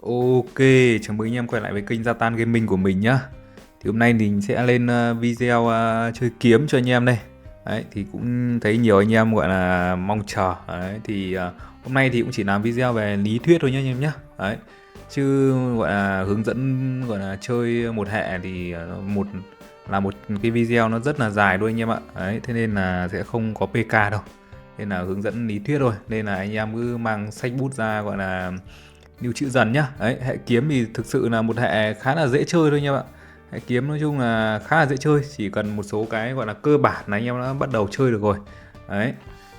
Ok, chào mừng anh em quay lại với kênh Zatan Gaming của mình nhá. Thì hôm nay mình sẽ lên video chơi kiếm cho anh em đây. Đấy, thì cũng thấy nhiều anh em gọi là mong chờ. Đấy, thì hôm nay thì cũng chỉ làm video về lý thuyết thôi nhá anh em nhá. Đấy, chứ gọi là hướng dẫn gọi là chơi một hệ thì một cái video nó rất là dài đôi anh em ạ. Đấy, thế nên là sẽ không có PK đâu. Nên là hướng dẫn lý thuyết thôi. Nên là anh em cứ mang sách bút ra gọi là lưu trữ dần nhá. Đấy, hệ kiếm thì thực sự là một hệ khá là dễ chơi thôi nha bạn. Hệ kiếm nói chung là khá là dễ chơi, chỉ cần một số cái gọi là cơ bản là anh em đã bắt đầu chơi được rồi. Đấy,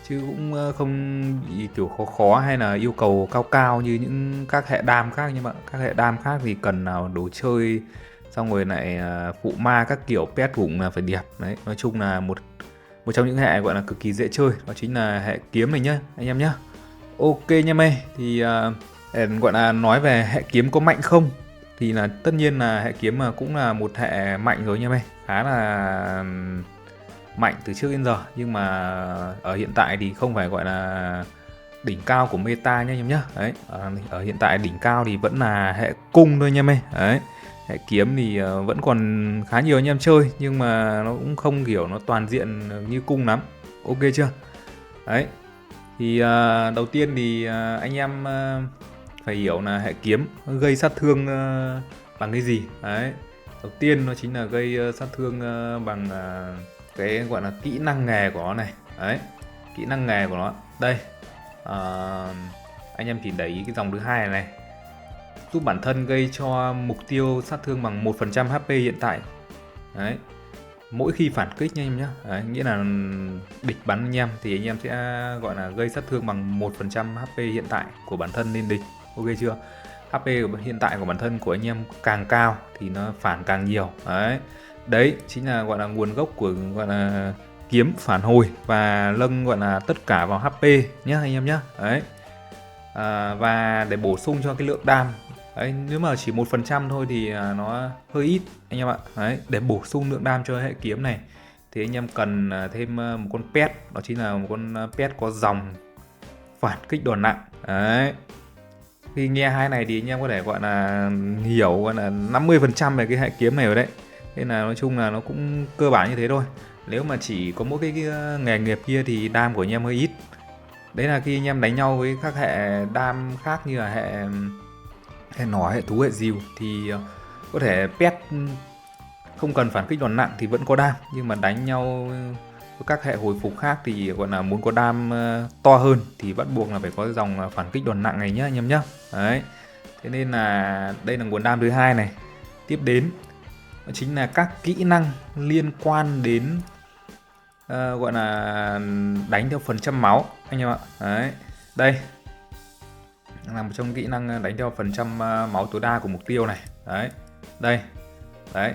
chứ cũng không bị kiểu khó khó hay là yêu cầu cao cao như những các hệ đam khác nha bạn. Các hệ đam khác thì cần nào đồ chơi xong rồi lại phụ ma các kiểu pet cũng là phải đẹp. Đấy, nói chung là một một trong những hệ gọi là cực kỳ dễ chơi, đó chính là hệ kiếm này nhá anh em nhá. Ok nha mày, thì để gọi là nói về hệ kiếm có mạnh không thì là tất nhiên là hệ kiếm mà cũng là một hệ mạnh rồi nha mày, khá là mạnh từ trước đến giờ, nhưng mà ở hiện tại thì không phải gọi là đỉnh cao của meta nhá anh em nhá. Đấy, ở hiện tại đỉnh cao thì vẫn là hệ cung thôi nha mày. Đấy, hệ kiếm thì vẫn còn khá nhiều anh em chơi, nhưng mà nó cũng không kiểu nó toàn diện như cung lắm. Ok chưa? Đấy, thì đầu tiên thì anh em phải hiểu là hệ kiếm gây sát thương bằng cái gì. Đấy, đầu tiên nó chính là gây sát thương bằng cái gọi là kỹ năng nghề của nó này. Đấy, kỹ năng nghề của nó đây. Anh em chỉ để ý cái dòng thứ hai này, giúp bản thân gây cho mục tiêu sát thương bằng 1% HP hiện tại. Đấy, mỗi khi phản kích nha anh em nhé. Đấy, nghĩa là địch bắn anh em thì anh em sẽ gọi là gây sát thương bằng 1% HP hiện tại của bản thân lên địch. Ok chưa? HP hiện tại của bản thân của anh em càng cao thì nó phản càng nhiều. Đấy chính là gọi là nguồn gốc của gọi là kiếm phản hồi và nâng gọi là tất cả vào HP nhé anh em nhé. Đấy, và để bổ sung cho cái lượng đam. Đấy, nếu mà chỉ 1% thôi thì nó hơi ít anh em ạ. Đấy, để bổ sung lượng đam cho hệ kiếm này thì anh em cần thêm một con pet, đó chính là một con pet có dòng phản kích đòn nặng. Đấy, khi nghe hai này thì anh em có thể gọi là hiểu gọi là 50% về cái hệ kiếm này rồi đấy. Nên là nói chung là nó cũng cơ bản như thế thôi. Nếu mà chỉ có mỗi cái nghề nghiệp kia thì đam của anh em hơi ít. Đấy là khi anh em đánh nhau với các hệ đam khác như là hệ nỏ, hệ thú, hệ rìu thì có thể pet không cần phản kích đòn nặng thì vẫn có đam, nhưng mà đánh nhau với các hệ hồi phục khác thì gọi là muốn có đam to hơn thì bắt buộc là phải có dòng phản kích đòn nặng này nhá anh em nhá. Đấy, thế nên là đây là nguồn đam thứ hai này. Tiếp đến đó chính là các kỹ năng liên quan đến gọi là đánh theo phần trăm máu anh em ạ. Đấy, đây là một trong kỹ năng đánh theo phần trăm máu tối đa của mục tiêu này. Đấy, đây, đấy,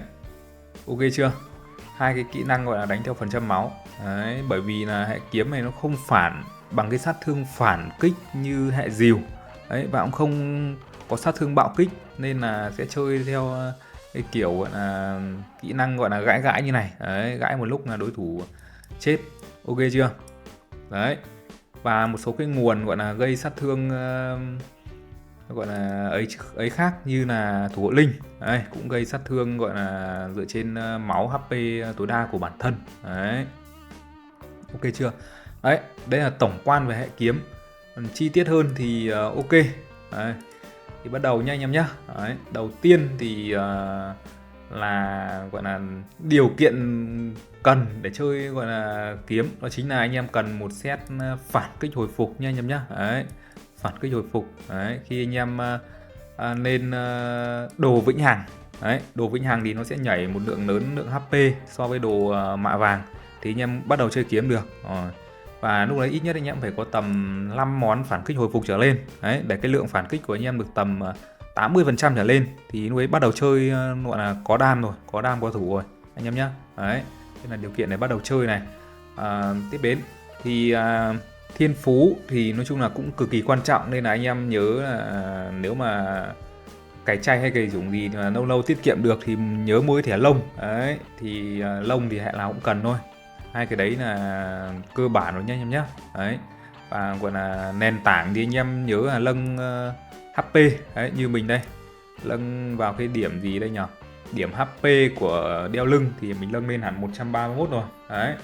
ok chưa? Hai cái kỹ năng gọi là đánh theo phần trăm máu. Đấy, bởi vì là hệ kiếm này nó không phản bằng cái sát thương phản kích như hệ rìu. Đấy, và cũng không có sát thương bạo kích, nên là sẽ chơi theo cái kiểu gọi là kỹ năng gọi là gãi gãi như này. Đấy, gãi một lúc là đối thủ chết. Ok chưa? Đấy, và một số cái nguồn gọi là gây sát thương gọi là ấy khác như là thủ hộ linh. Đấy, cũng gây sát thương gọi là dựa trên máu HP tối đa của bản thân. Đấy, ok chưa? Đấy, đây là tổng quan về hệ kiếm. Còn chi tiết hơn thì ok. Đấy, thì bắt đầu nha anh em nhé. Đấy, đầu tiên thì là gọi là điều kiện cần để chơi gọi là kiếm, đó chính là anh em cần một set phản kích hồi phục nha anh em nhé. Đấy, phản kích hồi phục. Đấy, khi anh em lên đồ vĩnh hằng. Đấy, đồ vĩnh hằng thì nó sẽ nhảy một lượng lớn lượng HP so với đồ mạ vàng thì anh em bắt đầu chơi kiếm được. Và lúc đấy ít nhất anh em phải có tầm 5 món phản kích hồi phục trở lên. Đấy, để cái lượng phản kích của anh em được tầm 80% trở lên thì lúc ấy bắt đầu chơi gọi là có đam rồi, có đam có thủ rồi anh em nhé. Đấy, đây là điều kiện để bắt đầu chơi này. Tiếp đến thì thiên phú thì nói chung là cũng cực kỳ quan trọng, nên là anh em nhớ là nếu mà cày chay hay cày dũng gì mà lâu lâu tiết kiệm được thì nhớ mỗi thẻ lông. Đấy, thì lông thì hệ nào cũng cần thôi. Hai cái đấy là cơ bản rồi nha anh em nhé. Đấy, và gọi là nền tảng thì anh em nhớ là HP. Đấy, như mình đây, nâng vào cái điểm gì đây nhỉ? Điểm HP của đeo lưng thì mình nâng lên hẳn 131 rồi. Đấy,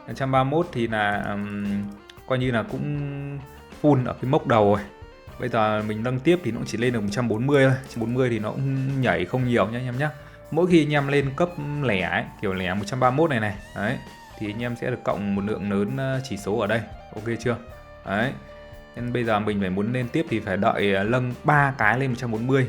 131 thì là coi như là cũng full ở cái mốc đầu rồi. Bây giờ mình nâng tiếp thì nó chỉ lên được 140 thôi. 140 thì nó cũng nhảy không nhiều nhá anh em nhé. Mỗi khi anh em lên cấp lẻ ấy, kiểu lẻ 131 này này, đấy, thì anh em sẽ được cộng một lượng lớn chỉ số ở đây. Ok chưa? Đấy. Nên bây giờ mình phải muốn lên tiếp thì phải đợi nâng 3 cái lên 140.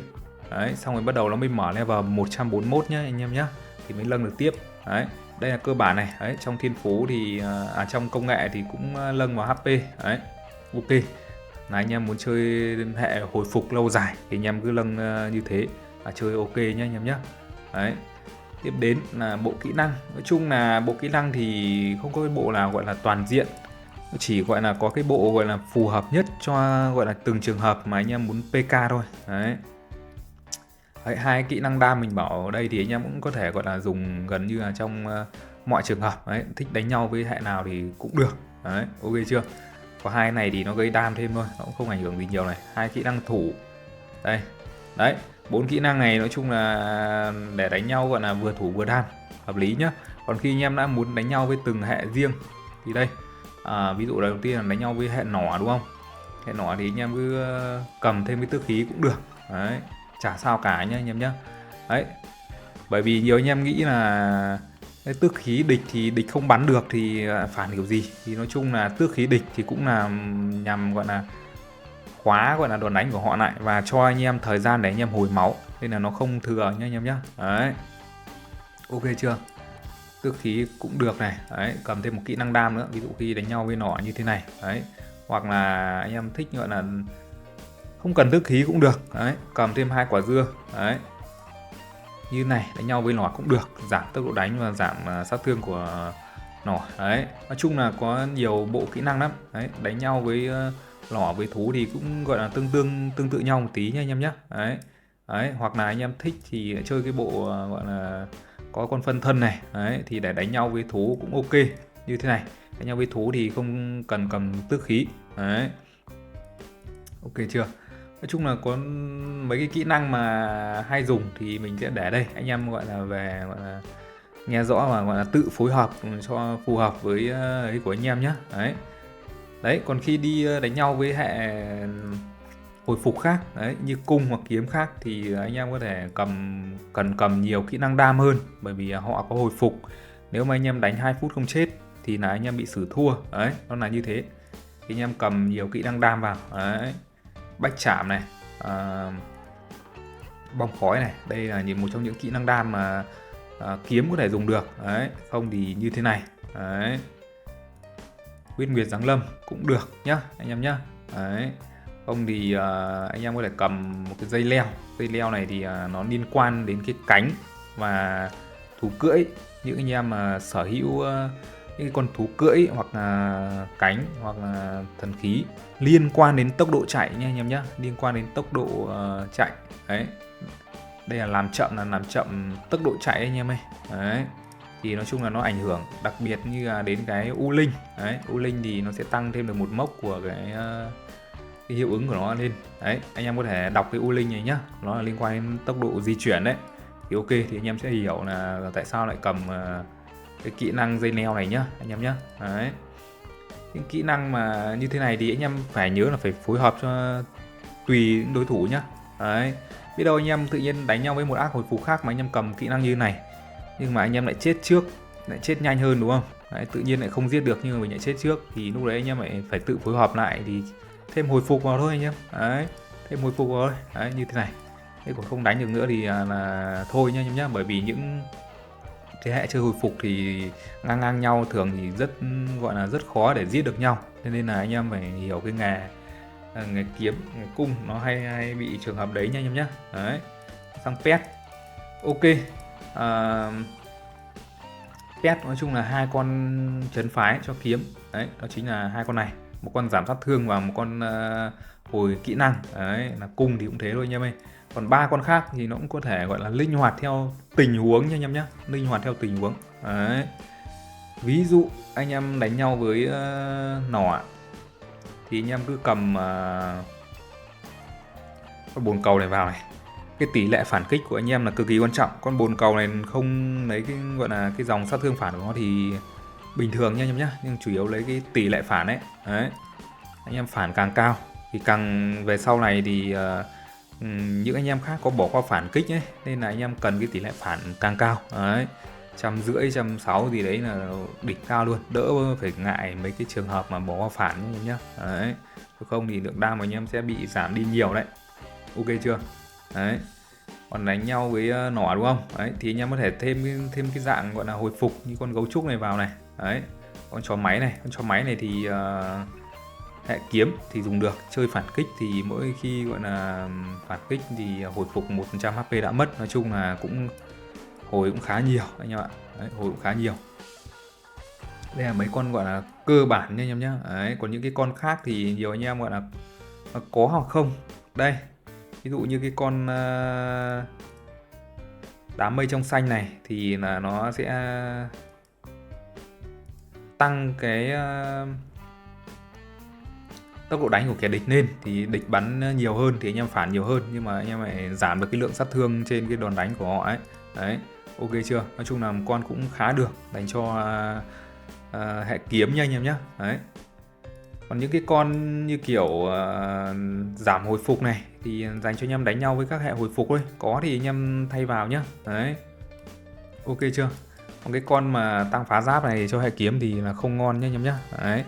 Đấy, xong rồi bắt đầu nó mới mở level 141 nhá anh em nhé. Thì mới nâng được tiếp. Đấy, đây là cơ bản này. Đấy, trong thiên phú thì trong công nghệ thì cũng nâng vào HP. Đấy. Ok. Là anh em muốn chơi hệ hồi phục lâu dài thì anh em cứ nâng như thế là chơi ok nhá anh em nhé. Đấy. Tiếp đến là bộ kỹ năng. Nói chung là bộ kỹ năng thì không có cái bộ nào gọi là toàn diện, chỉ gọi là có cái bộ gọi là phù hợp nhất cho gọi là từng trường hợp mà anh em muốn PK thôi. Đấy. Đấy, hai kỹ năng đam mình bảo ở đây thì anh em cũng có thể gọi là dùng gần như là trong mọi trường hợp. Đấy, thích đánh nhau với hệ nào thì cũng được. Đấy, ok chưa? Có hai này thì nó gây đam thêm thôi, nó cũng không ảnh hưởng gì nhiều này. Hai kỹ năng thủ đây, đấy, 4 kỹ năng này nói chung là để đánh nhau gọi là vừa thủ vừa đam, hợp lý nhá. Còn khi anh em đã muốn đánh nhau với từng hệ riêng thì đây, ví dụ đầu tiên là đánh nhau với hệ nỏ đúng không? Hệ nỏ thì anh em cứ cầm thêm cái tước khí cũng được. Đấy, chả sao cả nhá anh em nhá. Đấy, bởi vì nhiều anh em nghĩ là cái tước khí địch thì địch không bắn được thì phản kiểu gì, thì nói chung là tước khí địch thì cũng là nhằm gọi là khóa gọi là đòn đánh của họ lại và cho anh em thời gian để anh em hồi máu, nên là nó không thừa nha anh em nhé. Đấy, ok chưa? Tước khí cũng được này. Đấy, cầm thêm một kỹ năng đam nữa, ví dụ khi đánh nhau với nỏ như thế này. Đấy, hoặc là anh em thích gọi là không cần tước khí cũng được. Đấy, cầm thêm 2 quả dưa. Đấy, như này đánh nhau với nỏ cũng được, giảm tốc độ đánh và giảm sát thương của nỏ. Đấy, nói chung là có nhiều bộ kỹ năng lắm. Đấy, đánh nhau với nỏ với thú thì cũng gọi là tương tự nhau một tí nha anh em nhé. Đấy. Đấy, hoặc là anh em thích thì chơi cái bộ gọi là có con phân thân này. Đấy, thì để đánh nhau với thú cũng ok như thế này. Đánh nhau với thú thì không cần cầm tước khí. Đấy, ok chưa? Nói chung là có mấy cái kỹ năng mà hay dùng thì mình sẽ để đây, anh em gọi là về gọi là nghe rõ và gọi là tự phối hợp cho phù hợp với ấy của anh em nhé. Đấy. Đấy, còn khi đi đánh nhau với hệ hồi phục khác, đấy, như cung hoặc kiếm khác thì anh em có thể cần cầm nhiều kỹ năng đam hơn, bởi vì họ có hồi phục. Nếu mà anh em đánh 2 phút không chết thì là anh em bị xử thua. Đấy, nó là như thế. Thì anh em cầm nhiều kỹ năng đam vào. Đấy, bách chạm này, bom khói này, đây là một trong những kỹ năng đam mà kiếm có thể dùng được. Đấy, không thì như thế này. Đấy, huyết nguyệt giáng lâm cũng được nhá anh em nhá. Đấy, không thì anh em có thể cầm một cái dây leo này thì nó liên quan đến cái cánh và thú cưỡi. Những anh em mà sở hữu những con thú cưỡi hoặc là cánh hoặc là thần khí liên quan đến tốc độ chạy nha anh em nhé, liên quan đến tốc độ chạy. Đấy, đây là làm chậm tốc độ chạy anh em ơi. Đấy, thì nói chung là nó ảnh hưởng đặc biệt như là đến cái U Linh. Đấy, U Linh thì nó sẽ tăng thêm được một mốc của cái hiệu ứng của nó lên. Đấy, anh em có thể đọc cái U Linh này nhá, nó là liên quan đến tốc độ di chuyển đấy. Thì ok, thì anh em sẽ hiểu là tại sao lại cầm cái kỹ năng dây leo này nhá anh em nhá. Đấy, những kỹ năng mà như thế này thì anh em phải nhớ là phải phối hợp cho tùy đối thủ nhá. Đấy, biết đâu anh em tự nhiên đánh nhau với một ác hồi phục khác mà anh em cầm kỹ năng như này nhưng mà anh em lại chết trước, lại chết nhanh hơn đúng không? Đấy, tự nhiên lại không giết được nhưng mà mình lại chết trước thì lúc đấy anh em lại phải tự phối hợp lại thì thêm hồi phục vào thôi anh em. Đấy, thêm hồi phục vào thôi. Đấy, như thế này. Thế còn không đánh được nữa thì là thôi nha anh em nhá, bởi vì những thế hệ chơi hồi phục thì ngang nhau thường thì rất gọi là rất khó để giết được nhau, nên là anh em phải hiểu cái nghề kiếm, nghề cung nó hay bị trường hợp đấy nha anh em nhé. Đấy, sang pet. Ok, pet nói chung là hai con trấn phái cho kiếm. Đấy, đó chính là hai con này, một con giảm sát thương và một con hồi kỹ năng. Đấy, là cung thì cũng thế thôi anh em ơi. Còn ba con khác thì nó cũng có thể gọi là linh hoạt theo tình huống nha anh em nhé, linh hoạt theo tình huống. Đấy, ví dụ anh em đánh nhau với nỏ thì anh em cứ cầm con bồn cầu này vào này. Cái tỷ lệ phản kích của anh em là cực kỳ quan trọng. Con bồn cầu này không lấy cái gọi là cái dòng sát thương phản của nó thì bình thường nha anh em nhá, nhưng chủ yếu lấy cái tỷ lệ phản ấy. Đấy. Anh em phản càng cao thì càng về sau này thì những anh em khác có bỏ qua phản kích ấy, nên là anh em cần cái tỷ lệ phản càng cao. Đấy. 150, 160 gì đấy là đỉnh cao luôn, đỡ phải ngại mấy cái trường hợp mà bỏ qua phản nhá anh em nhá. Đấy. Không thì lượng đam của anh em sẽ bị giảm đi nhiều đấy. Ok chưa? Đấy. Còn đánh nhau với nỏ đúng không? Đấy thì anh em có thể thêm cái dạng gọi là hồi phục như con gấu trúc này vào này. Đấy. Con chó máy này, thì hệ kiếm thì dùng được, chơi phản kích thì mỗi khi gọi là phản kích thì hồi phục 1% HP đã mất. Nói chung là hồi cũng khá nhiều anh em ạ. Đấy, hồi cũng khá nhiều. Đây là mấy con gọi là cơ bản nha anh em nhé. Đấy, còn những cái con khác thì nhiều anh em gọi là có hoặc không. Đây, ví dụ như cái con đám mây trong xanh này thì là nó sẽ tăng cái tốc độ đánh của kẻ địch lên, thì địch bắn nhiều hơn thì anh em phản nhiều hơn, nhưng mà anh em lại giảm được cái lượng sát thương trên cái đòn đánh của họ ấy. Đấy, ok chưa? Nói chung là một con cũng khá được dành cho hệ kiếm nha anh em nhé. Đấy. Còn những cái con như kiểu giảm hồi phục này thì dành cho anh em đánh nhau với các hệ hồi phục thôi, có thì anh em thay vào nhé. Đấy, ok chưa? Còn cái con mà tăng phá giáp này cho hệ kiếm thì là không ngon nhé anh em nhé. Đấy,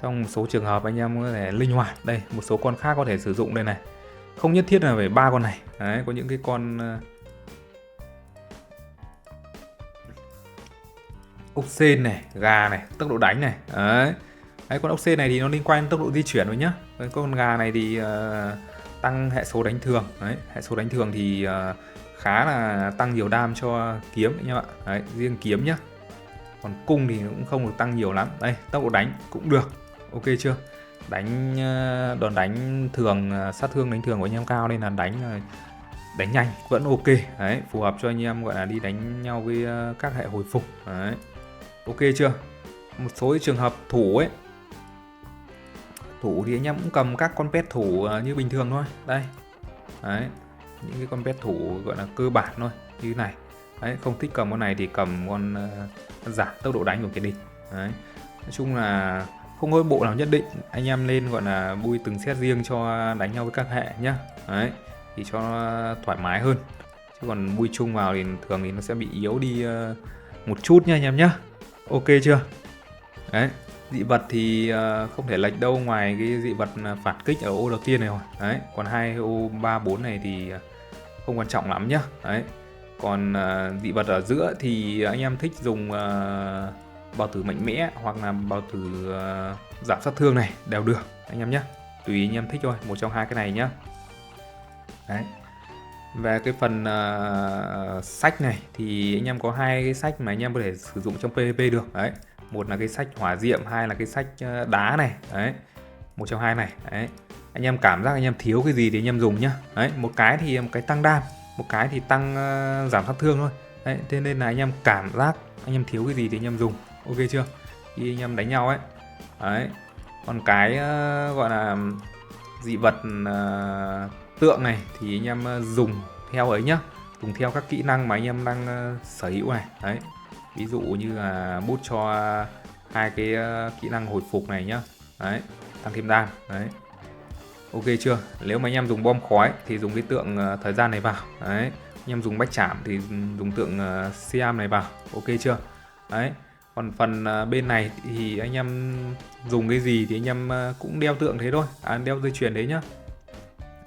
trong một số trường hợp anh em có thể linh hoạt. Đây, một số con khác có thể sử dụng đây này, không nhất thiết là phải 3 con này. Đấy, có những cái con ốc sên này, gà này, tốc độ đánh này. Đấy. Đấy, con ốc sên này thì nó liên quan đến tốc độ di chuyển rồi nhá. Đấy, con gà này thì tăng hệ số đánh thường. Đấy, hệ số đánh thường thì khá là tăng nhiều đam cho kiếm anh em ạ. Đấy, riêng kiếm nhá. Còn cung thì cũng không được tăng nhiều lắm. Đây, tốc độ đánh cũng được. Ok chưa? Đánh đòn đánh thường, sát thương đánh thường của anh em cao nên là đánh nhanh vẫn ok. Đấy, phù hợp cho anh em gọi là đi đánh nhau với các hệ hồi phục. Đấy. Ok chưa? Một số trường hợp thủ ấy, thủ thì anh em cũng cầm các con pet thủ như bình thường thôi. Đây. Đấy, những cái con pet thủ gọi là cơ bản thôi, như thế này. Đấy, không thích cầm con này thì cầm con giảm tốc độ đánh của cái địch. Đấy. Nói chung là không có bộ nào nhất định, anh em lên gọi là bui từng set riêng cho đánh nhau với các hệ nhá. Đấy, thì cho thoải mái hơn. Chứ còn bui chung vào thì thường thì nó sẽ bị yếu đi một chút nha anh em nhá. Ok chưa? Đấy, dị vật thì không thể lệch đâu ngoài cái dị vật phản kích ở ô đầu tiên này rồi. Đấy, còn 2 ô 3 4 này thì không quan trọng lắm nhá. Đấy. Còn dị vật ở giữa thì anh em thích dùng bào tử mạnh mẽ hoặc là bào tử giảm sát thương này đều được anh em nhé, tùy anh em thích thôi, một trong hai cái này nhá. Đấy. Về cái phần sách này thì anh em có hai cái sách mà anh em có thể sử dụng trong PVP được. Đấy, một là cái sách hỏa diệm, hai là cái sách đá này. Đấy, một trong hai này. Đấy, anh em cảm giác anh em thiếu cái gì thì anh em dùng nhá. Đấy, một cái thì một cái tăng đam, một cái thì tăng giảm sát thương thôi. Đấy, thế nên là anh em cảm giác anh em thiếu cái gì thì anh em dùng. Ok chưa? Khi anh em đánh nhau ấy. Đấy, còn cái gọi là dị vật tượng này thì anh em dùng theo ấy nhá, dùng theo các kỹ năng mà anh em đang sở hữu này. Đấy, ví dụ như là bút cho hai cái kỹ năng hồi phục này nhá. Đấy, tăng thêm đam. Đấy, ok chưa? Nếu mà anh em dùng bom khói thì dùng cái tượng thời gian này vào. Đấy, anh em dùng bách chảm thì dùng tượng Siam này vào. Ok chưa? Đấy, còn phần bên này thì anh em dùng cái gì thì anh em cũng đeo tượng thế thôi, đeo dây chuyền đấy nhá,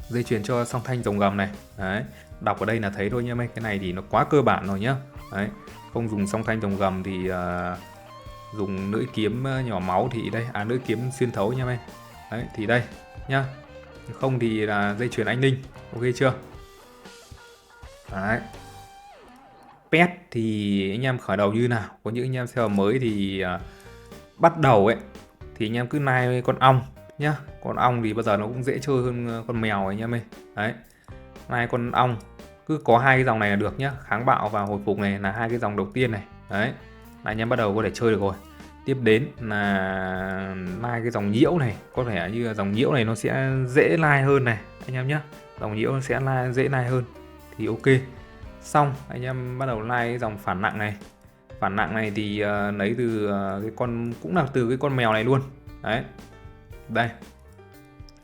dây chuyền cho song thanh rồng gầm này. Đấy, đọc ở đây là thấy thôi nha mấy, cái này thì nó quá cơ bản rồi nhá. Đấy, không dùng song thanh rồng gầm thì dùng lưỡi kiếm nhỏ máu thì đây, lưỡi kiếm xuyên thấu nha mấy. Đấy thì đây nhá, không thì là dây chuyền anh linh. Ok chưa? Đấy, pet thì anh em khởi đầu như nào, có những anh em server mới thì bắt đầu ấy thì anh em cứ nai con ong nhá. Con ong thì bây giờ nó cũng dễ chơi hơn con mèo anh em ơi. Đấy, nai con ong cứ có hai cái dòng này là được nhá, kháng bạo và hồi phục này là hai cái dòng đầu tiên này. Đấy, là anh em bắt đầu có thể chơi được rồi. Tiếp đến là nai cái dòng nhiễu này, có thể như là dòng nhiễu này nó sẽ dễ nai hơn này. anh em nhé. Dòng nhiễu nó sẽ dễ nai hơn thì ok. Xong anh em bắt đầu nai dòng phản nặng này. Phản nặng này thì lấy từ cái con, cũng là từ cái con mèo này luôn đấy. Đây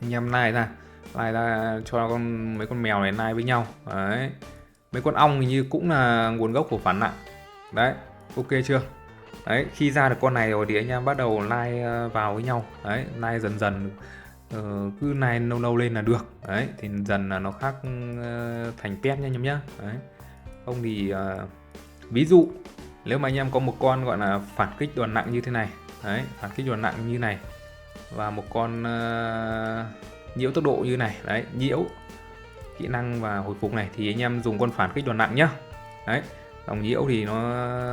anh em nai ra cho mấy con mèo này nai với nhau đấy. Mấy con ong hình như cũng là nguồn gốc của phản nặng đấy, ok chưa. Đấy, khi ra được con này rồi thì anh em bắt đầu nai vào với nhau đấy, nai dần dần cứ nai nâu lên là được đấy, thì dần là nó khác thành pet nha anh em nhá. Đấy, không thì ví dụ nếu mà anh em có một con gọi là phản kích đòn nặng như thế này đấy, phản kích đòn nặng như này, và một con nhiễu tốc độ như này đấy, nhiễu kỹ năng và hồi phục này, thì anh em dùng con phản kích đòn nặng nhá. Đấy, dòng nhiễu thì nó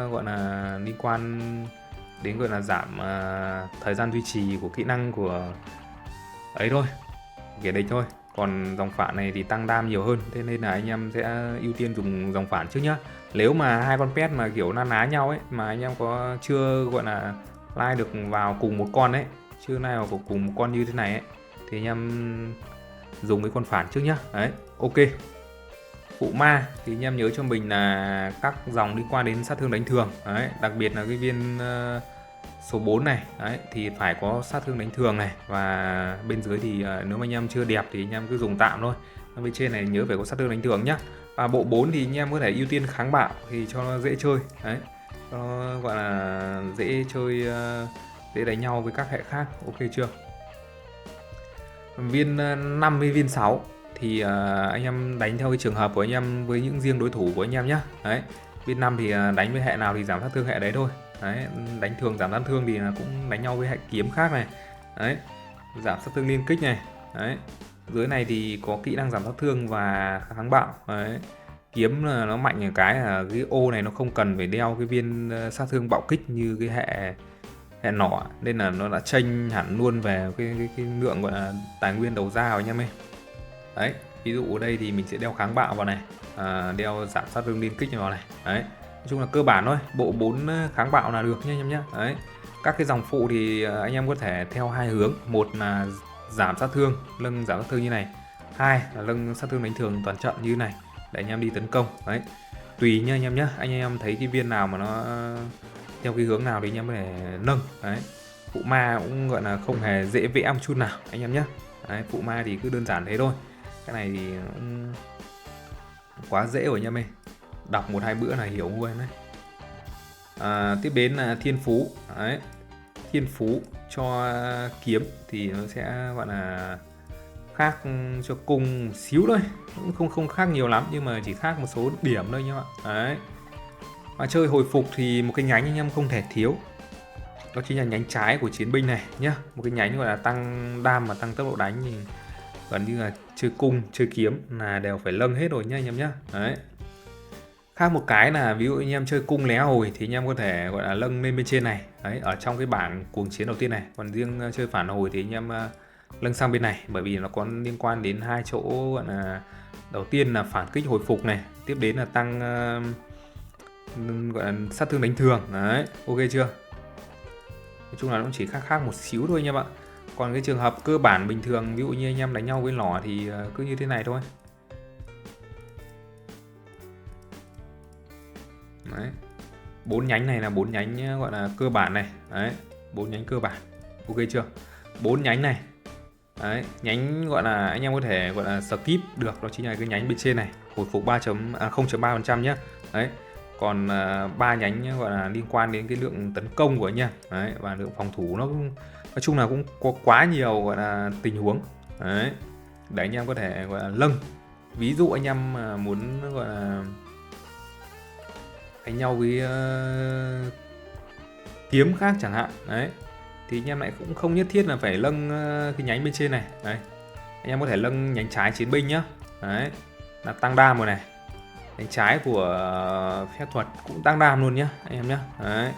gọi là liên quan đến gọi là giảm thời gian duy trì của kỹ năng của ấy thôi, kẻ địch thôi. Còn dòng phản này thì tăng đam nhiều hơn, thế nên là anh em sẽ ưu tiên dùng dòng phản trước nhá. Nếu mà hai con pet mà kiểu na ná nhau ấy, mà anh em có chưa gọi là lai được vào cùng một con ấy, chưa lai vào cùng một con như thế này ấy, thì anh em dùng cái con phản trước nhá. Đấy, ok. Phụ ma thì anh em nhớ cho mình là các dòng liên quan đến sát thương đánh thường đấy, đặc biệt là cái viên số 4 này đấy, thì phải có sát thương đánh thường này, và bên dưới thì nếu mà anh em chưa đẹp thì anh em cứ dùng tạm thôi, bên trên này nhớ phải có sát thương đánh thường nhá. Và bộ 4 thì anh em có thể ưu tiên kháng bạo thì cho nó dễ chơi đấy, cho nó gọi là dễ chơi, dễ đánh nhau với các hệ khác, ok chưa. Viên 5 với viên 6 thì anh em đánh theo cái trường hợp của anh em với những riêng đối thủ của anh em nhé. Đấy, viên 5 thì đánh với hệ nào thì giảm sát thương hệ đấy thôi. Đấy, đánh thường giảm sát thương thì cũng đánh nhau với hệ kiếm khác này. Đấy, giảm sát thương liên kích này. Đấy, dưới này thì có kỹ năng giảm sát thương và kháng bạo. Đấy, kiếm là nó mạnh ở cái là cái ô này nó không cần phải đeo cái viên sát thương bạo kích như cái hệ nỏ, nên là nó đã chênh hẳn luôn về cái lượng gọi là tài nguyên đầu ra của anh em ấy. Đấy, ví dụ ở đây thì mình sẽ đeo kháng bạo vào này, đeo giảm sát thương liên kích vào này. Đấy, nói chung là cơ bản thôi, bộ 4 kháng bạo là được nha anh em nhé. Đấy, các cái dòng phụ thì anh em có thể theo hai hướng, một là giảm sát thương, nâng giảm sát thương như này, hai là nâng sát thương đánh thường toàn trận như này để anh em đi tấn công. Đấy, tùy nha anh em nhé, anh em thấy cái viên nào mà nó theo cái hướng nào thì anh em có thể nâng. Đấy, phụ ma cũng gọi là không hề dễ vẽ một chút nào anh em nhé. Đấy, phụ ma thì cứ đơn giản thế thôi, cái này thì cũng quá dễ rồi anh em ơi, đọc một hai bữa là hiểu luôn đấy. Tiếp đến là thiên phú. Đấy, thiên phú cho kiếm thì nó sẽ gọi là khác cho cung một xíu thôi, cũng không khác nhiều lắm, nhưng mà chỉ khác một số điểm thôi anh em ạ. Đấy, mà chơi hồi phục thì một cái nhánh anh em không thể thiếu, đó chính là nhánh trái của chiến binh này nhá. Một cái nhánh gọi là tăng đam và tăng tốc độ đánh thì gần như là chơi cung chơi kiếm là đều phải nâng hết rồi nhá anh em nhá. Đấy, khác một cái là ví dụ anh em chơi cung lé hồi thì anh em có thể gọi là nâng lên bên trên này đấy, ở trong cái bảng cuồng chiến đầu tiên này. Còn riêng chơi phản hồi thì anh em nâng sang bên này, bởi vì nó có liên quan đến hai chỗ, gọi là đầu tiên là phản kích hồi phục này, tiếp đến là tăng gọi là sát thương đánh thường. Đấy, ok chưa. Nói chung là nó cũng chỉ khác một xíu thôi anh em ạ. Còn cái trường hợp cơ bản bình thường, ví dụ như anh em đánh nhau với lỏ thì cứ như thế này thôi. Đấy, 4 nhánh này là 4 nhánh gọi là cơ bản này. Đấy, 4 nhánh cơ bản, ok chưa. 4 nhánh này. Đấy, nhánh gọi là anh em có thể gọi là skip được, đó chính là cái nhánh bên trên này, hồi phục 0.3% nhé. Đấy, còn 3 nhánh gọi là liên quan đến cái lượng tấn công của anh em. Đấy, và lượng phòng thủ nó cũng, nói chung là cũng có quá nhiều gọi là tình huống. Đấy, để anh em có thể gọi là nâng. Ví dụ anh em muốn gọi là đánh nhau với kiếm khác chẳng hạn, đấy, thì anh em lại cũng không nhất thiết là phải nâng cái nhánh bên trên này. Đấy, anh em có thể nâng nhánh trái chiến binh nhá. Đấy, là tăng đam rồi này, nhánh trái của phép thuật cũng tăng đam luôn nhá anh em nhá. Đấy,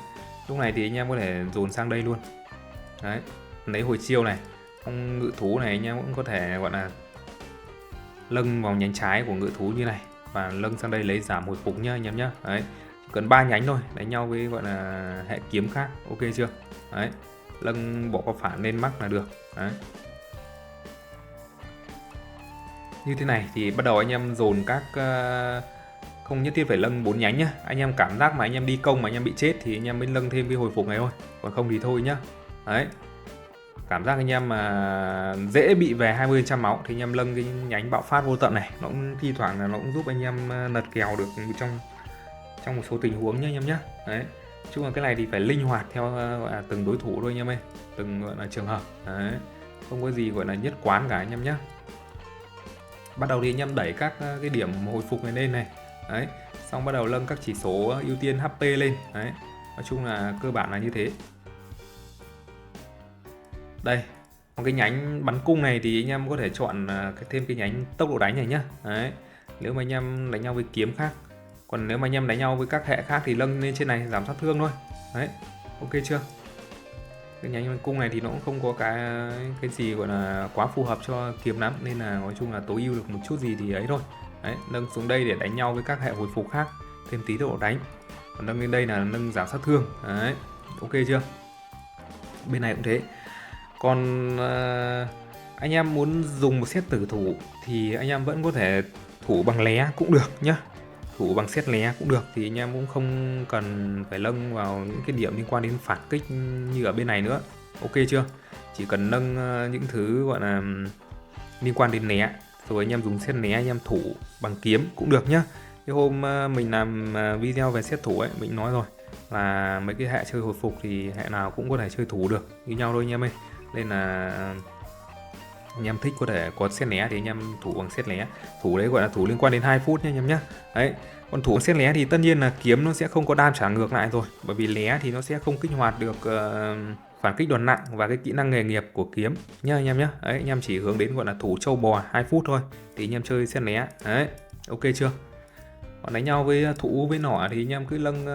lúc này thì anh em có thể dồn sang đây luôn. Đấy, lấy hồi chiêu này, con ngự thú này anh em cũng có thể gọi là nâng vào nhánh trái của ngự thú như này, và nâng sang đây lấy giảm hồi phục nhá anh em nhá. Đấy, chỉ cần 3 nhánh thôi, đánh nhau với gọi là hệ kiếm khác, ok chưa. Đấy, nâng bỏ qua phản lên mắc là được. Đấy, như thế này thì bắt đầu anh em dồn các không nhất thiết phải nâng 4 nhánh nhá. Anh em cảm giác mà anh em đi công mà anh em bị chết thì anh em mới nâng thêm cái hồi phục này thôi, còn không thì thôi nhá. Đấy, cảm giác anh em mà dễ bị về 20% máu thì anh em nâng cái nhánh bạo phát vô tận này, nó cũng thi thoảng là nó cũng giúp anh em nật kèo được trong một số tình huống nhá anh em nhá. Đấy, chung là cái này thì phải linh hoạt theo gọi là từng đối thủ thôi anh em ơi, từng gọi là trường hợp. Đấy, không có gì gọi là nhất quán cả anh em nhá. Bắt đầu thì anh em đẩy các cái điểm hồi phục này lên này. Đấy, xong bắt đầu nâng các chỉ số ưu tiên HP lên. Đấy, nói chung là cơ bản là như thế. Đây, một cái nhánh bắn cung này thì anh em có thể chọn thêm cái nhánh tốc độ đánh này nhá. Đấy, nếu mà anh em đánh nhau với kiếm khác, còn nếu mà anh em đánh nhau với các hệ khác thì nâng lên trên này giảm sát thương thôi. Đấy, ok chưa? Cái nhánh bắn cung này thì nó cũng không có cái gì gọi là quá phù hợp cho kiếm lắm, nên là nói chung là tối ưu được một chút gì thì ấy thôi. Đấy, nâng xuống đây để đánh nhau với các hệ hồi phục khác, thêm tí tốc độ đánh. Còn nâng lên đây là nâng giảm sát thương. Đấy, ok chưa? Bên này cũng thế. Còn anh em muốn dùng một set tử thủ thì anh em vẫn có thể thủ bằng lé cũng được nhá. Thủ bằng set lé cũng được, thì anh em cũng không cần phải nâng vào những cái điểm liên quan đến phản kích như ở bên này nữa. Ok chưa? Chỉ cần nâng những thứ gọi là liên quan đến né, rồi anh em dùng set né anh em thủ bằng kiếm cũng được nhá. Cái hôm mình làm video về set thủ ấy, mình nói rồi là mấy cái hệ chơi hồi phục thì hệ nào cũng có thể chơi thủ được như nhau thôi anh em ơi. Nên là anh em thích có thể có set né thì anh em thủ bằng set né. Thủ đấy gọi là thủ liên quan đến 2 phút nha anh em nhé. Đấy, còn thủ set né thì tất nhiên là kiếm nó sẽ không có đam trả ngược lại rồi, bởi vì né thì nó sẽ không kích hoạt được phản kích đòn nặng và cái kỹ năng nghề nghiệp của kiếm nhá anh em nhé. Đấy, anh em chỉ hướng đến gọi là thủ trâu bò 2 phút thôi thì anh em chơi set né. Đấy, ok chưa? Còn đánh nhau với thủ với nỏ thì anh em cứ nâng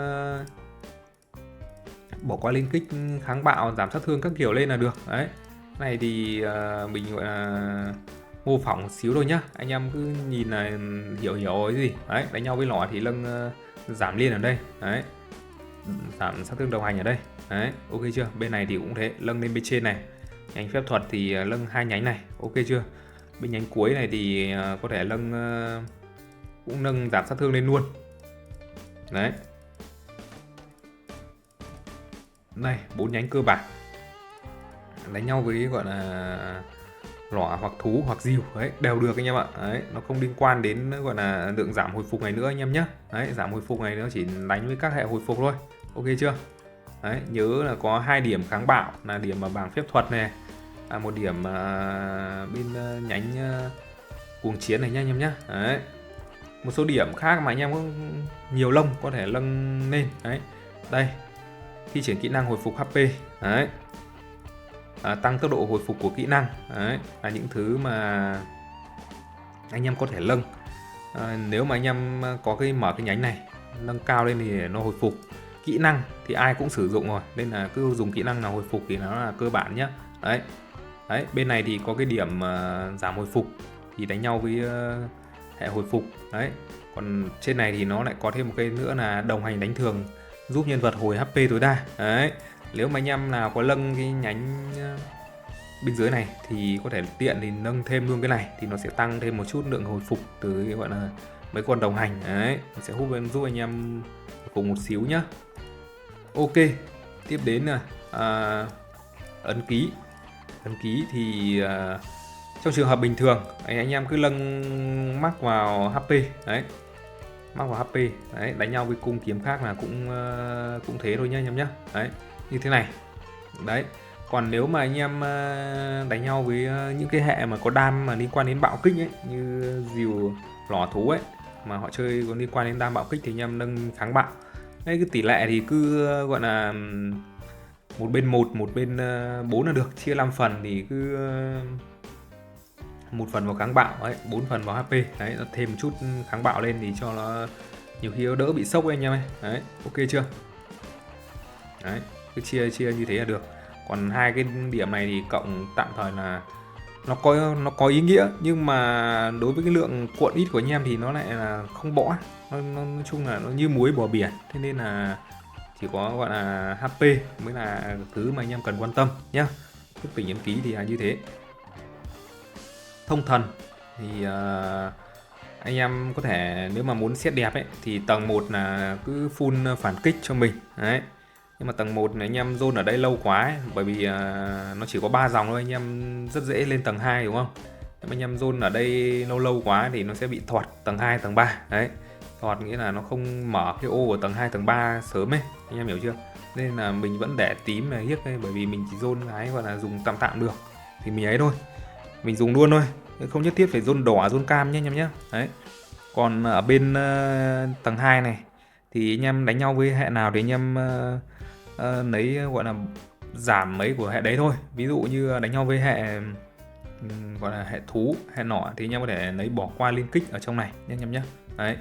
bỏ qua liên kích kháng bạo giảm sát thương các kiểu lên là được. Đấy, này thì mình gọi là mô phỏng xíu thôi nhá, anh em cứ nhìn là hiểu cái gì. Đấy, đánh nhau với nỏ thì nâng giảm liên ở đây. Đấy, giảm sát thương đồng hành ở đây. Đấy, ok chưa? Bên này thì cũng thế, nâng lên bên trên này. Nhánh phép thuật thì nâng 2 nhánh này, ok chưa? Bên nhánh cuối này thì có thể nâng cũng nâng giảm sát thương lên luôn. Đấy, đây 4 nhánh cơ bản đánh nhau với gọi là lỏ hoặc thú hoặc diều đấy đều được anh em ạ. Đấy, nó không liên quan đến gọi là lượng giảm hồi phục này nữa anh em nhé. Đấy, giảm hồi phục này nó chỉ đánh với các hệ hồi phục thôi, ok chưa? Đấy, nhớ là có 2 điểm kháng bạo là điểm mà bảng phép thuật này, một điểm bên nhánh cuồng chiến này nha anh em nhé. Đấy, một số điểm khác mà anh em có nhiều lông có thể nâng lên. Đấy, đây thi triển kỹ năng hồi phục HP. Đấy, tăng tốc độ hồi phục của kỹ năng. Đấy, là những thứ mà anh em có thể nâng. Nếu mà anh em có mở cái nhánh này nâng cao lên thì nó hồi phục. Kỹ năng thì ai cũng sử dụng rồi, nên là cứ dùng kỹ năng nào hồi phục thì nó là cơ bản nhé. Đấy, đấy, bên này thì có cái điểm giảm hồi phục thì đánh nhau với hệ hồi phục. Đấy, còn trên này thì nó lại có thêm một cái nữa là đồng hành đánh thường, giúp nhân vật hồi HP tối đa. Đấy, nếu mà anh em nào có nâng cái nhánh bên dưới này thì có thể tiện thì nâng thêm luôn cái này thì nó sẽ tăng thêm một chút lượng hồi phục từ cái gọi là mấy con đồng hành. Đấy, nó sẽ giúp anh em cùng một xíu nhá. Ok, tiếp đến là ấn ký. Ấn ký thì trong trường hợp bình thường anh em cứ nâng mắc vào HP. Đấy, mắc vào HP. Đấy, đánh nhau với cung kiếm khác là cũng thế thôi nhá anh em nhá. Đấy, như thế này. Đấy, còn nếu mà anh em đánh nhau với những cái hệ mà có đam mà liên quan đến bạo kích ấy, như diều lỏ thú ấy, mà họ chơi có liên quan đến đam bạo kích thì anh em nâng kháng bạo. Đấy, cái tỷ lệ thì cứ gọi là một bên 1, một bên 4 là được, chia 5 phần thì cứ 1 phần vào kháng bạo ấy, 4 phần vào HP. Đấy, thêm một chút kháng bạo lên thì cho nó nhiều khi nó đỡ bị sốc ấy anh em ơi. Đấy, ok chưa? Đấy, cứ chia như thế là được. Còn 2 cái điểm này thì cộng tạm thời là nó có ý nghĩa, nhưng mà đối với cái lượng cuộn ít của anh em thì nó lại là không bỏ. Nó nói chung là nó như muối bỏ biển, thế nên là chỉ có gọi là HP mới là thứ mà anh em cần quan tâm nhá. Thức tỉnh ấn ký thì là như thế. Thông thần Thì anh em có thể nếu mà muốn set đẹp ấy thì tầng 1 là cứ full phản kích cho mình đấy. Nhưng mà tầng 1 này anh em zone ở đây lâu quá ấy, bởi vì nó chỉ có 3 dòng thôi, anh em rất dễ lên tầng 2 đúng không? Nếu mà anh em zone ở đây lâu lâu quá thì nó sẽ bị thọt tầng 2, tầng 3 đấy. Thọt nghĩa là nó không mở cái ô của tầng 2, tầng 3 sớm ấy, anh em hiểu chưa? Nên là mình vẫn để tím này hiếc đây, bởi vì mình chỉ zone cái gọi là dùng tạm tạm được thì mình ấy thôi, mình dùng luôn thôi, không nhất thiết phải zone đỏ zone cam nhé anh em nhé. Đấy, còn ở bên tầng 2 này thì anh em đánh nhau với hệ nào thì anh em lấy gọi là giảm mấy của hệ đấy thôi. Ví dụ như đánh nhau với hệ gọi là hệ thú, hệ nỏ thì anh em có thể lấy bỏ qua liên kích ở trong này nhé anh em nhé. Đấy,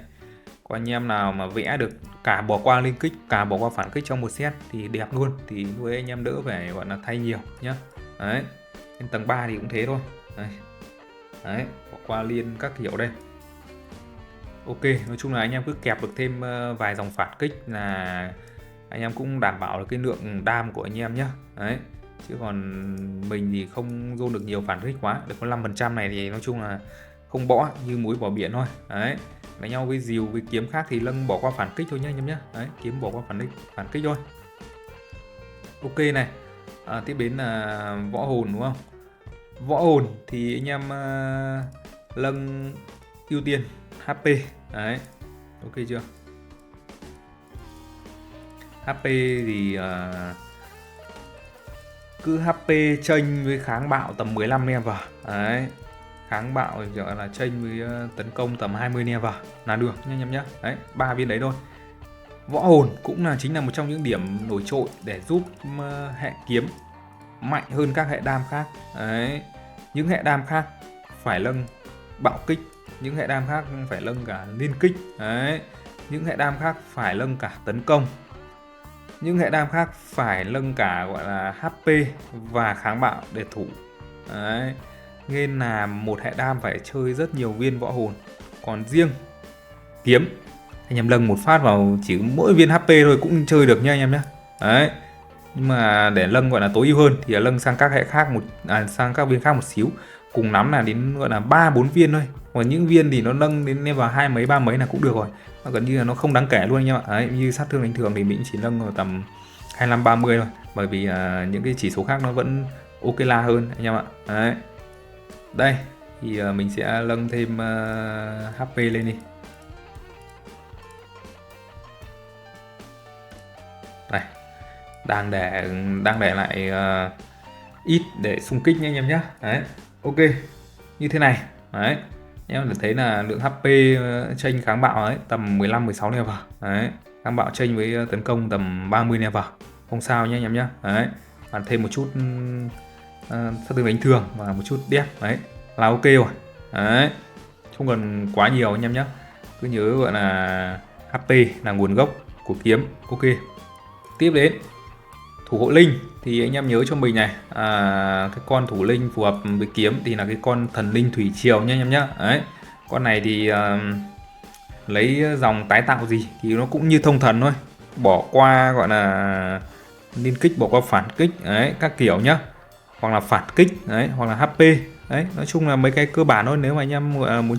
còn anh em nào mà vẽ được cả bỏ qua liên kích cả bỏ qua phản kích trong một set thì đẹp luôn, thì lúc ấy anh em đỡ phải gọi là thay nhiều nhá. Đấy, trên tầng 3 thì cũng thế thôi. Đấy, đấy, bỏ qua liên các kiểu đây. Ok, nói chung là anh em cứ kẹp được thêm vài dòng phản kích là anh em cũng đảm bảo được cái lượng đam của anh em nhé. Đấy, chứ còn mình thì không dồn được nhiều phản kích quá, được có 5% này thì nói chung là không bỏ như muối bỏ biển thôi. Đấy, đánh nhau với rìu với kiếm khác thì lâng bỏ qua phản kích thôi nhé anh em nhé. Đấy, kiếm bỏ qua phản kích thôi. Ok này, tiếp đến là võ hồn đúng không? Võ hồn thì anh em lâng ưu tiên HP. Đấy, ok chưa? HP thì cứ HP chênh với kháng bạo tầm 15 nè vào. Đấy, kháng bạo gọi là chênh với tấn công tầm 20 nè vào là được nha anh em nhé. Đấy, 3 viên đấy thôi. Võ hồn cũng là chính là một trong những điểm nổi trội để giúp hệ kiếm mạnh hơn các hệ đam khác. Đấy, những hệ đam khác phải nâng bạo kích, những hệ đam khác phải nâng cả liên kích. Đấy, những hệ đam khác phải nâng cả tấn công, những hệ đam khác phải nâng cả gọi là HP và kháng bạo để thủ. Đấy, nên là một hệ đam phải chơi rất nhiều viên võ hồn. Còn riêng kiếm anh em nâng một phát vào chỉ mỗi viên HP thôi cũng chơi được nha anh em nhé. Đấy, nhưng mà để nâng gọi là tối ưu hơn thì nâng sang các hệ khác sang các viên khác một xíu, cùng lắm là đến gọi là 3-4 viên thôi. Còn những viên thì nó nâng đến vào 2 mấy 3 mấy là cũng được rồi, nó gần như là nó không đáng kể luôn anh em ạ. Đấy, như sát thương đánh thường thì mình chỉ nâng vào tầm 25-30 thôi, bởi vì những cái chỉ số khác nó vẫn ok la hơn anh em ạ. Đấy, đây thì mình sẽ nâng thêm HP lên đi. Đây, đang để lại ít để xung kích nha anh em nhé. Đấy, ok như thế này. Đấy, em được thấy là lượng HP chênh kháng bạo ấy tầm 15-16 nè vào. Đấy, kháng bạo chênh với tấn công tầm 30 nè vào, không sao nhé anh em nhé. Đấy, và thêm một chút sát thương đánh thường và một chút đép đấy là ok rồi. Đấy, không cần quá nhiều anh em nhé, cứ nhớ gọi là HP là nguồn gốc của kiếm. Ok, tiếp đến thủ hộ linh thì anh em nhớ cho mình này, cái con thủ linh phù hợp với kiếm thì là cái con thần linh thủy triều nha anh em nhé. Đấy, con này thì lấy dòng tái tạo gì thì nó cũng như thông thần thôi, bỏ qua gọi là liên kích, bỏ qua phản kích đấy các kiểu nhá, hoặc là phản kích đấy, hoặc là HP đấy, nói chung là mấy cái cơ bản thôi. Nếu mà anh em muốn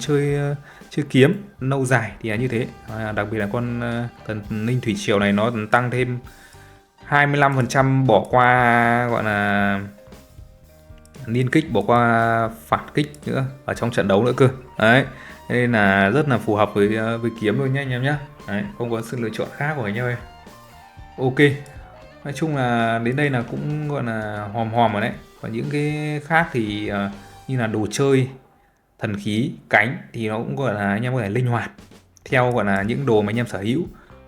chơi kiếm lâu dài thì là như thế. Đặc biệt là con thần linh thủy triều này nó tăng thêm 25% bỏ qua gọi là liên kích, bỏ qua phản kích nữa ở trong trận đấu nữa cơ. Đấy, nên là rất là phù hợp với kiếm luôn nhé anh em nhé. Đấy, không có sự lựa chọn khác của anh em ơi. Ok, nói chung là đến đây là cũng gọi là hòm hòm rồi đấy. Còn những cái khác thì như là đồ chơi, thần khí, cánh thì nó cũng gọi là anh em có thể linh hoạt theo gọi là những đồ mà anh em sở hữu.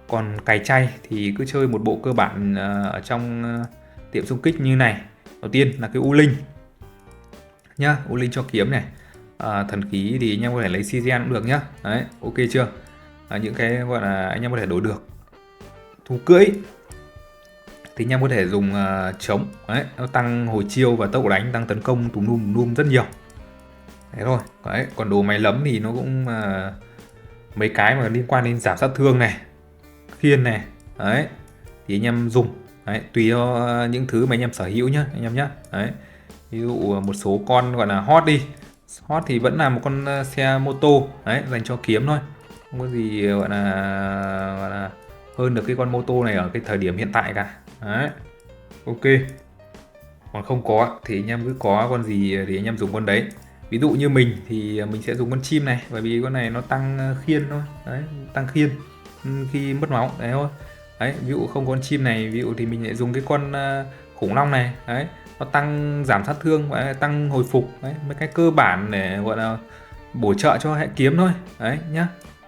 Còn cày chay thì cứ chơi một bộ cơ bản ở trong tiệm xung kích như này. Đầu tiên là cái U Linh nhá, U Linh cho kiếm này. Thần khí thì anh em có thể lấy CGN cũng được nhá. Đấy, ok chưa? Những cái gọi là anh em có thể đổi được. Thú cưỡi thì anh em có thể dùng chống đấy, nó tăng hồi chiêu và tốc độ đánh, tăng tấn công tùm lum rất nhiều. Thế thôi. Đấy, còn đồ máy lấm thì nó cũng mấy cái mà liên quan đến giảm sát thương này, khiên này, đấy thì anh em dùng đấy, tùy cho những thứ mà anh em sở hữu nhá anh em nhá. Đấy, ví dụ một số con gọi là hot đi Hot thì vẫn là một con xe mô tô đấy, dành cho kiếm thôi, không có gì gọi là hơn được cái con mô tô này ở cái thời điểm hiện tại cả. Đấy, ok. Còn không có thì anh em cứ có con gì thì anh em dùng con đấy. Ví dụ như mình thì mình sẽ dùng con chim này, bởi vì con này nó tăng khiên thôi đấy, tăng khiên khi mất máu đấy thôi. Đấy, ví dụ không có con chim này, ví dụ thì mình lại dùng cái con khủng long này đấy, nó tăng giảm sát thương và tăng hồi phục đấy, mấy cái cơ bản để gọi là bổ trợ cho hệ kiếm thôi đấy nhá.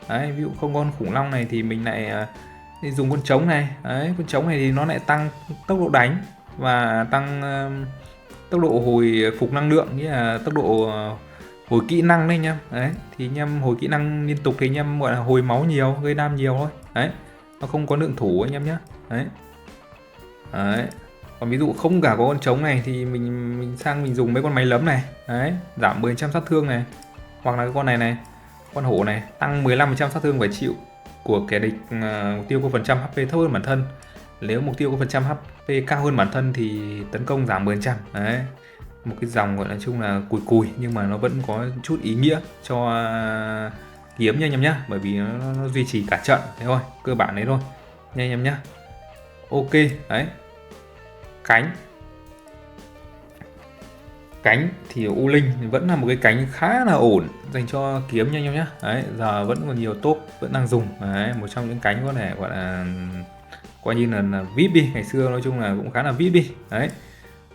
Đấy, ví dụ không có con khủng long này thì mình lại dùng con trống này đấy, con trống này thì nó lại tăng tốc độ đánh và tăng tốc độ hồi phục năng lượng, nghĩa là tốc độ hồi kỹ năng đấy anh em. Đấy thì anh em hồi kỹ năng liên tục thì anh em gọi là hồi máu nhiều, gây đam nhiều thôi đấy, nó không có lượng thủ anh em nhé. Đấy. Đấy, còn ví dụ không cả có con trống này thì mình sang mình dùng mấy con máy lấm này đấy, giảm 10% sát thương này, hoặc là cái con này này, con hổ này tăng 15% sát thương phải chịu của kẻ địch mục tiêu có phần trăm HP thấp hơn bản thân. Nếu mục tiêu có phần trăm HP cao hơn bản thân thì tấn công giảm 10%. Đấy, một cái dòng gọi là chung là cùi cùi nhưng mà nó vẫn có chút ý nghĩa cho kiếm nha anh em nhé, bởi vì nó duy trì cả trận thế thôi, cơ bản đấy thôi nha anh em nhé. Ok. Đấy, cánh thì U Linh vẫn là một cái cánh khá là ổn dành cho kiếm nha anh em nhé. Đấy, giờ vẫn còn nhiều top vẫn đang dùng. Đấy, một trong những cánh có thể gọi là coi như là VIP đi, ngày xưa nói chung là cũng khá là VIP đi. Đấy,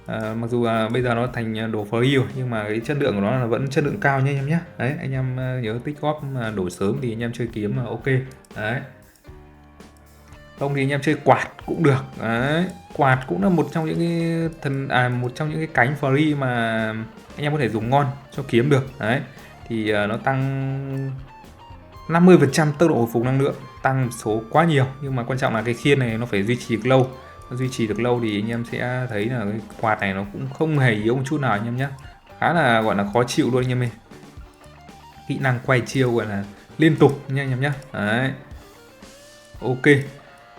mặc dù bây giờ nó thành đồ free nhưng mà cái chất lượng của nó là vẫn chất lượng cao nha anh em nhé. Đấy, anh em nhớ tích góp đổi sớm thì anh em chơi kiếm là ok. Đấy, không thì anh em chơi quạt cũng được. Đấy, quạt cũng là một trong những cái một trong những cái cánh free mà anh em có thể dùng ngon cho kiếm được. Đấy thì nó tăng 50% tốc độ hồi phục năng lượng, tăng số quá nhiều, nhưng mà quan trọng là cái khiên này nó phải duy trì được lâu. Nó duy trì được lâu thì anh em sẽ thấy là cái quạt này nó cũng không hề yếu một chút nào anh em nhé, khá là gọi là khó chịu luôn anh em ơi. Kỹ năng quay chiêu gọi là liên tục nha anh em nhé. Đấy, ok.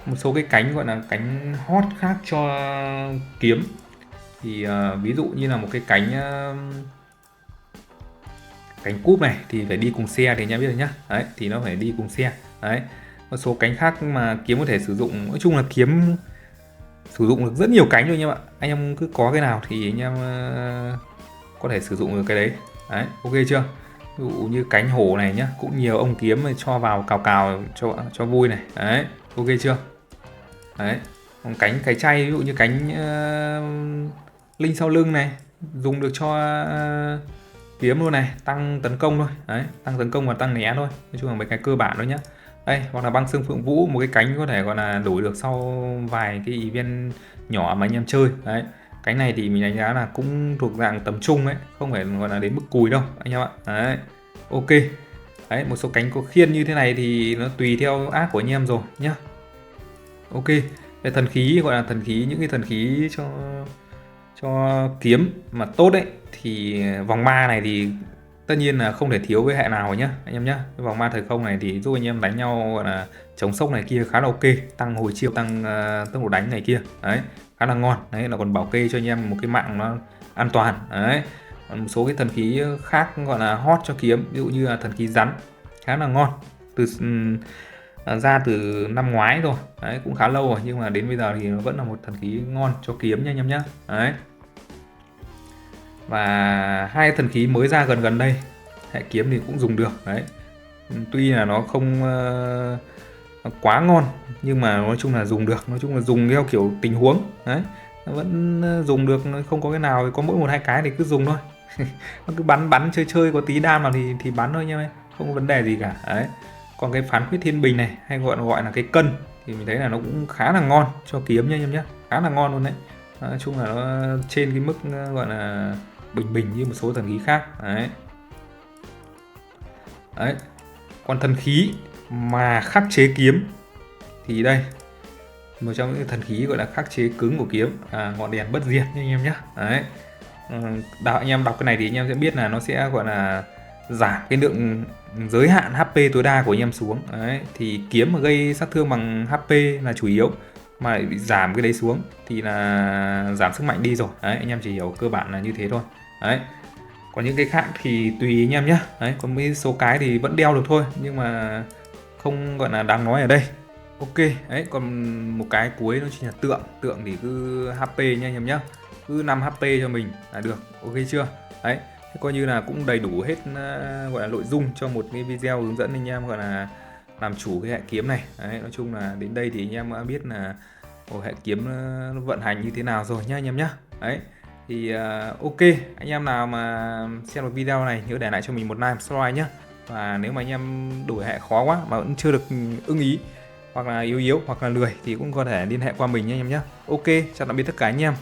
Một số cái cánh gọi là cánh hot khác cho kiếm thì ví dụ như là một cái cánh cúp này thì phải đi cùng xe thì anh em biết rồi nhá. Đấy thì nó phải đi cùng xe. Đấy, một số cánh khác mà kiếm có thể sử dụng, nói chung là kiếm sử dụng được rất nhiều cánh rồi anh em ạ. Anh em cứ có cái nào thì anh em có thể sử dụng được cái đấy. Đấy, ok chưa? Ví dụ như cánh hổ này nhá, cũng nhiều ông kiếm cho vào cào cào cho vui này. Đấy, ok chưa? Đấy, còn cánh cái chay ví dụ như cánh linh sau lưng này dùng được cho kiếm luôn này, tăng tấn công thôi. Đấy, tăng tấn công và tăng né thôi, nói chung là mấy cái cơ bản thôi nhá. Đây, hoặc là băng xương phượng vũ, một cái cánh có thể gọi là đổi được sau vài cái event nhỏ mà anh em chơi. Đấy, cánh này thì mình đánh giá là cũng thuộc dạng tầm trung ấy, không phải gọi là đến mức cùi đâu anh em ạ. Đấy, ok. Đấy, một số cánh có khiên như thế này thì nó tùy theo ác của anh em rồi nhá. Ok, về thần khí gọi là thần khí, những cái thần khí cho kiếm mà tốt đấy thì vòng ma này thì tất nhiên là không thể thiếu với hệ nào nhá anh em nhá. Cái vòng ma thời không này thì giúp anh em đánh nhau gọi là chống sốc này kia khá là ok, tăng hồi chiêu, tăng tốc độ đánh này kia. Đấy, khá là ngon. Đấy, là còn bảo kê cho anh em một cái mạng nó an toàn. Đấy, còn một số cái thần khí khác gọi là hot cho kiếm, ví dụ như là thần khí rắn khá là ngon, ra từ năm ngoái rồi. Đấy, cũng khá lâu rồi nhưng mà đến bây giờ thì nó vẫn là một thần khí ngon cho kiếm nha anh em nhé. Đấy, và hai thần khí mới ra gần đây hệ kiếm thì cũng dùng được. Đấy, tuy là nó không quá ngon nhưng mà nói chung là dùng được, nói chung là dùng theo kiểu tình huống. Đấy, nó vẫn dùng được, không có cái nào có mỗi một hai cái thì cứ dùng thôi. Nó cứ bắn chơi có tí đam nào thì bắn thôi nha, không có vấn đề gì cả. Đấy, còn cái phán quyết thiên bình này hay gọi là cái cân thì mình thấy là nó cũng khá là ngon cho kiếm nha anh em nhé, khá là ngon luôn đấy. Nói chung là nó trên cái mức gọi là bình như một số thần khí khác. Đấy, đấy, còn thần khí mà khắc chế kiếm thì đây, một trong những thần khí gọi là khắc chế cứng của kiếm, ngọn đèn bất diệt nha anh em nhé. Đấy, anh em đọc cái này thì anh em sẽ biết là nó sẽ gọi là giảm cái lượng giới hạn HP tối đa của anh em xuống. Đấy, thì kiếm mà gây sát thương bằng HP là chủ yếu, mà lại bị giảm cái đấy xuống thì là giảm sức mạnh đi rồi. Đấy, anh em chỉ hiểu cơ bản là như thế thôi. Đấy, Còn những cái khác thì tùy anh em nhé. Đấy, còn mấy số cái thì vẫn đeo được thôi, nhưng mà không gọi là đáng nói ở đây. Ok, đấy, còn một cái cuối nó chính là tượng thì cứ HP nha anh em nhé. Cứ 5 HP cho mình là được, ok chưa? Đấy, thế coi như là cũng đầy đủ hết gọi là nội dung cho một cái video hướng dẫn anh em gọi là làm chủ cái hệ kiếm này. Đấy, nói chung là đến đây thì anh em đã biết là hệ kiếm nó vận hành như thế nào rồi nhá anh em nhé. Đấy, thì ok, anh em nào mà xem được video này nhớ để lại cho mình một like, một subscribe nhé. Và nếu mà anh em đổi hệ khó quá mà vẫn chưa được ưng ý, hoặc là yếu hoặc là lười thì cũng có thể liên hệ qua mình nhé anh em nhé. Ok, chào tạm biệt tất cả anh em.